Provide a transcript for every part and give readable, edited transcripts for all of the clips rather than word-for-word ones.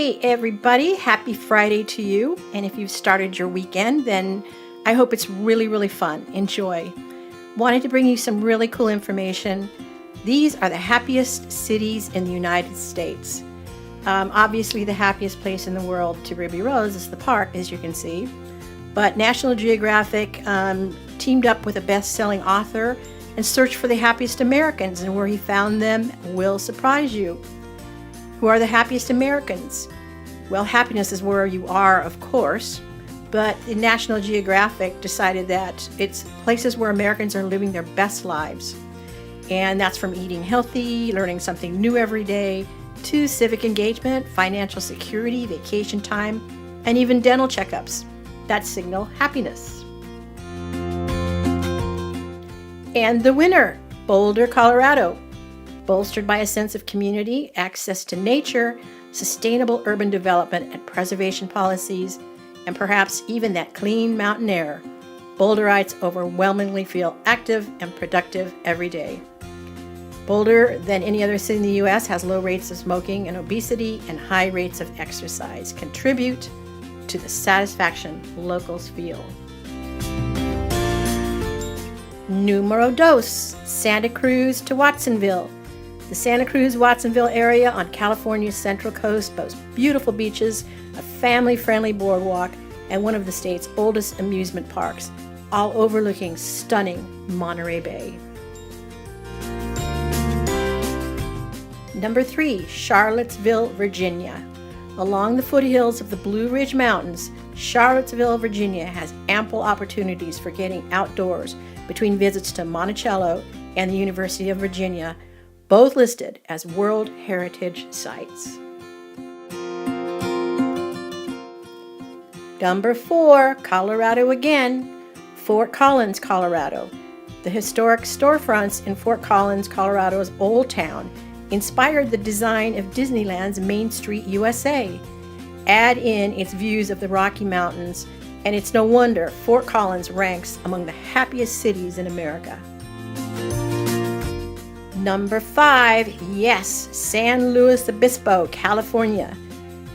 Hey everybody, happy Friday to you. And if you've started your weekend, then I hope it's really, really fun. Enjoy. Wanted to bring you some really cool information. These are the happiest cities in the United States. Obviously, the happiest place in the world to Ruby Rose is the park, as you can see. But National Geographic teamed up with a best-selling author and searched for the happiest Americans, and where he found them will surprise you. Who are the happiest Americans? Well, happiness is where you are, of course, but the National Geographic decided that it's places where Americans are living their best lives. And that's from eating healthy, learning something new every day, to civic engagement, financial security, vacation time, and even dental checkups that signal happiness. And the winner, Boulder, Colorado. Bolstered by a sense of community, access to nature, sustainable urban development and preservation policies, and perhaps even that clean mountain air, Boulderites overwhelmingly feel active and productive every day. Boulder, than any other city in the U.S., has low rates of smoking and obesity and high rates of exercise, contribute to the satisfaction locals feel. Numero dos, Santa Cruz to Watsonville. The Santa Cruz-Watsonville area on California's Central Coast boasts beautiful beaches, a family-friendly boardwalk, and one of the state's oldest amusement parks, all overlooking stunning Monterey Bay. Number 3, Charlottesville, Virginia. Along the foothills of the Blue Ridge Mountains, Charlottesville, Virginia has ample opportunities for getting outdoors between visits to Monticello and the University of Virginia, both listed as World Heritage Sites. Number 4, Colorado again, Fort Collins, Colorado. The historic storefronts in Fort Collins, Colorado's Old Town inspired the design of Disneyland's Main Street USA. Add in its views of the Rocky Mountains, and it's no wonder Fort Collins ranks among the happiest cities in America. Number 5, yes, San Luis Obispo, California.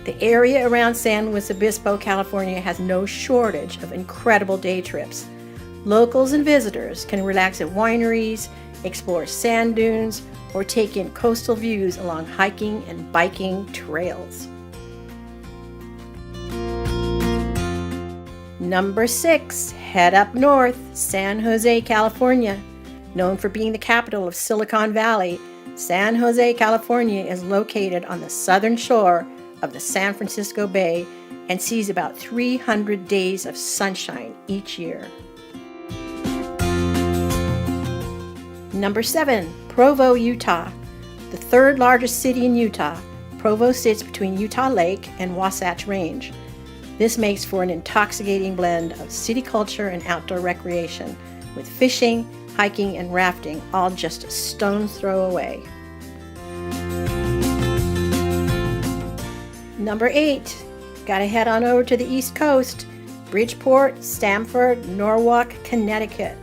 The area around San Luis Obispo, California has no shortage of incredible day trips. Locals and visitors can relax at wineries, explore sand dunes, or take in coastal views along hiking and biking trails. Number 6, head up north, San Jose, California. Known for being the capital of Silicon Valley, San Jose, California is located on the southern shore of the San Francisco Bay and sees about 300 days of sunshine each year. Number 7, Provo, Utah. The third largest city in Utah, Provo sits between Utah Lake and Wasatch Range. This makes for an intoxicating blend of city culture and outdoor recreation, with fishing, hiking, and rafting all just a stone's throw away. Number 8, gotta head on over to the East Coast, Bridgeport, Stamford, Norwalk, Connecticut.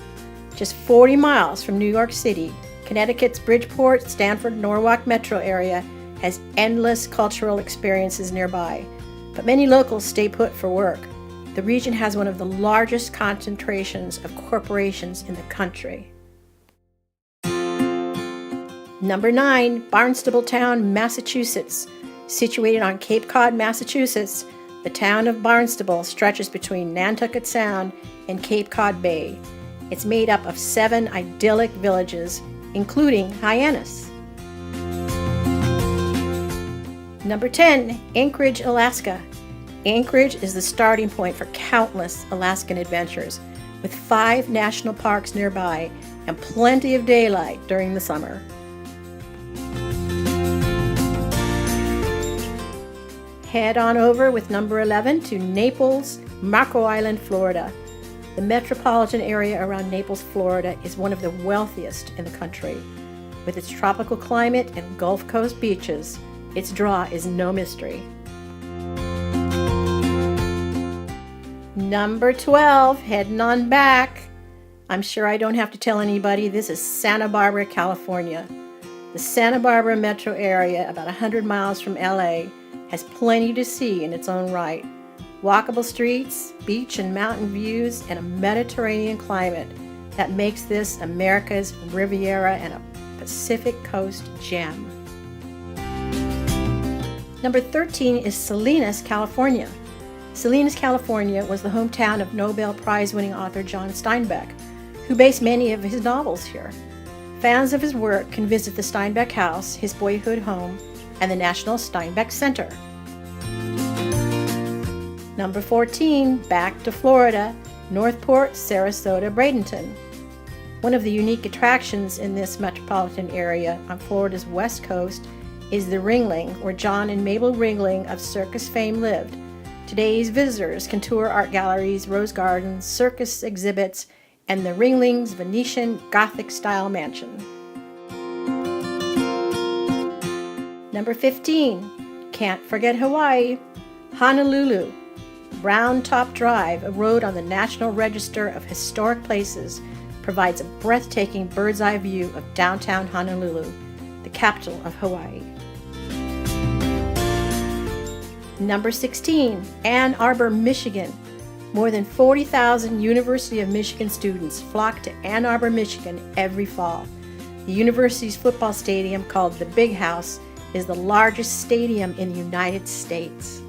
Just 40 miles from New York City, Connecticut's Bridgeport, Stamford, Norwalk metro area has endless cultural experiences nearby, but many locals stay put for work. The region has one of the largest concentrations of corporations in the country. Number 9, Barnstabletown, Massachusetts. Situated on Cape Cod, Massachusetts, the town of Barnstable stretches between Nantucket Sound and Cape Cod Bay. It's made up of 7 idyllic villages, including Hyannis. Number 10, Anchorage, Alaska. Anchorage is the starting point for countless Alaskan adventures, with 5 national parks nearby and plenty of daylight during the summer. Head on over with number 11 to Naples, Marco Island, Florida. The metropolitan area around Naples, Florida is one of the wealthiest in the country. With its tropical climate and Gulf Coast beaches, its draw is no mystery. Number 12, heading on back. I'm sure I don't have to tell anybody, this is Santa Barbara, California. The Santa Barbara metro area, about 100 miles from LA, has plenty to see in its own right. Walkable streets, beach and mountain views, and a Mediterranean climate that makes this America's Riviera and a Pacific Coast gem. Number 13 is Salinas, California. Salinas, California was the hometown of Nobel Prize-winning author John Steinbeck, who based many of his novels here. Fans of his work can visit the Steinbeck House, his boyhood home, and the National Steinbeck Center. Number 14, back to Florida, Northport, Sarasota, Bradenton. One of the unique attractions in this metropolitan area on Florida's west coast is the Ringling, where John and Mabel Ringling of circus fame lived. Today's visitors can tour art galleries, rose gardens, circus exhibits, and the Ringling's Venetian Gothic-style mansion. Number 15, can't forget Hawaii, Honolulu. Brown Top Drive, a road on the National Register of Historic Places, provides a breathtaking bird's-eye view of downtown Honolulu, the capital of Hawaii. Number 16, Ann Arbor, Michigan. More than 40,000 University of Michigan students flock to Ann Arbor, Michigan every fall. The university's football stadium, called the Big House, is the largest stadium in the United States.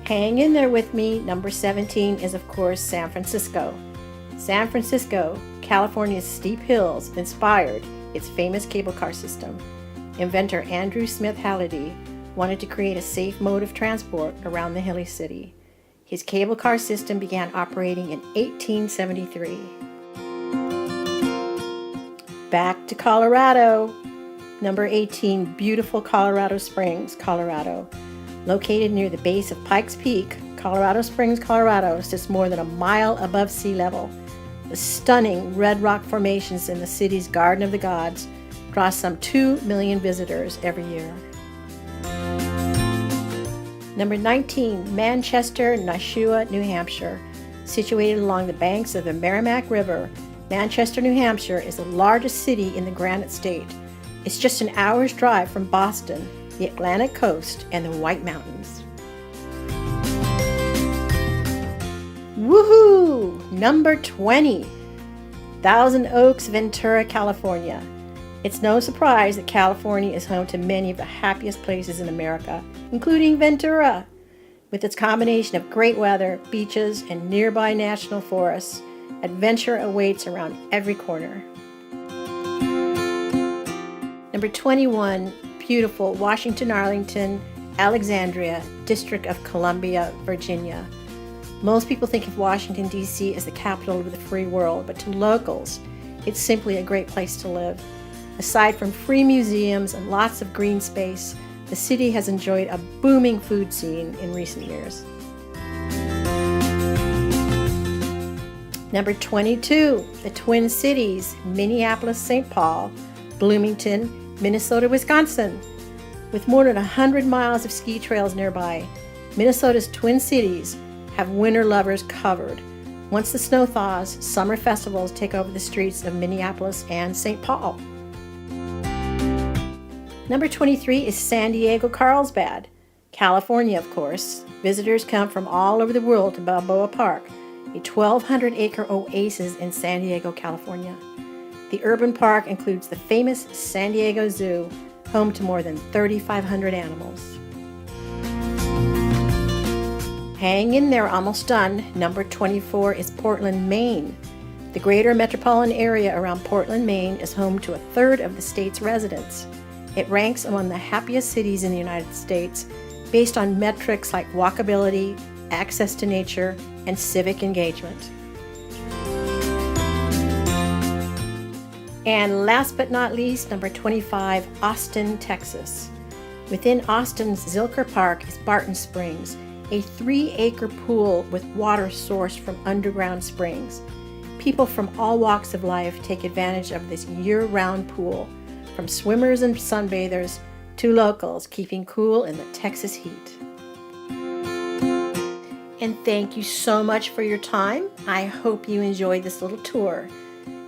Hang in there with me. Number 17 is, of course, San Francisco. San Francisco, California's steep hills, inspired its famous cable car system. Inventor Andrew Smith Halliday wanted to create a safe mode of transport around the hilly city. His cable car system began operating in 1873. Back to Colorado. Number 18, beautiful Colorado Springs, Colorado. Located near the base of Pikes Peak, Colorado Springs, Colorado sits more than a mile above sea level. The stunning red rock formations in the city's Garden of the Gods draw some 2 million visitors every year. Number 19, Manchester, Nashua, New Hampshire. Situated along the banks of the Merrimack River, Manchester, New Hampshire is the largest city in the Granite State. It's just an hour's drive from Boston, the Atlantic coast, and the White Mountains. Woohoo! Number 20, Thousand Oaks, Ventura, California. It's no surprise that California is home to many of the happiest places in America, including Ventura. With its combination of great weather, beaches, and nearby national forests, adventure awaits around every corner. Number 21, beautiful Washington, Arlington, Alexandria, District of Columbia, Virginia. Most people think of Washington, D.C. as the capital of the free world, but to locals, it's simply a great place to live. Aside from free museums and lots of green space, the city has enjoyed a booming food scene in recent years. Number 22, the Twin Cities, Minneapolis, St. Paul, Bloomington, Minnesota, Wisconsin. With more than 100 miles of ski trails nearby, Minnesota's Twin Cities have winter lovers covered. Once the snow thaws, summer festivals take over the streets of Minneapolis and St. Paul. Number 23 is San Diego, Carlsbad, California, of course. Visitors come from all over the world to Balboa Park, a 1,200-acre oasis in San Diego, California. The urban park includes the famous San Diego Zoo, home to more than 3,500 animals. Hang in there, almost done. Number 24 is Portland, Maine. The greater metropolitan area around Portland, Maine is home to a third of the state's residents. It ranks among the happiest cities in the United States based on metrics like walkability, access to nature, and civic engagement. And last but not least, number 25, Austin, Texas. Within Austin's Zilker Park is Barton Springs, a 3-acre pool with water sourced from underground springs. People from all walks of life take advantage of this year-round pool, from swimmers and sunbathers to locals keeping cool in the Texas heat. And thank you so much for your time. I hope you enjoyed this little tour.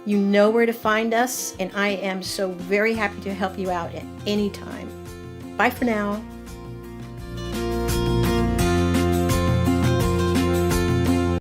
You know where to find us, and I am so very happy to help you out at any time. Bye for now.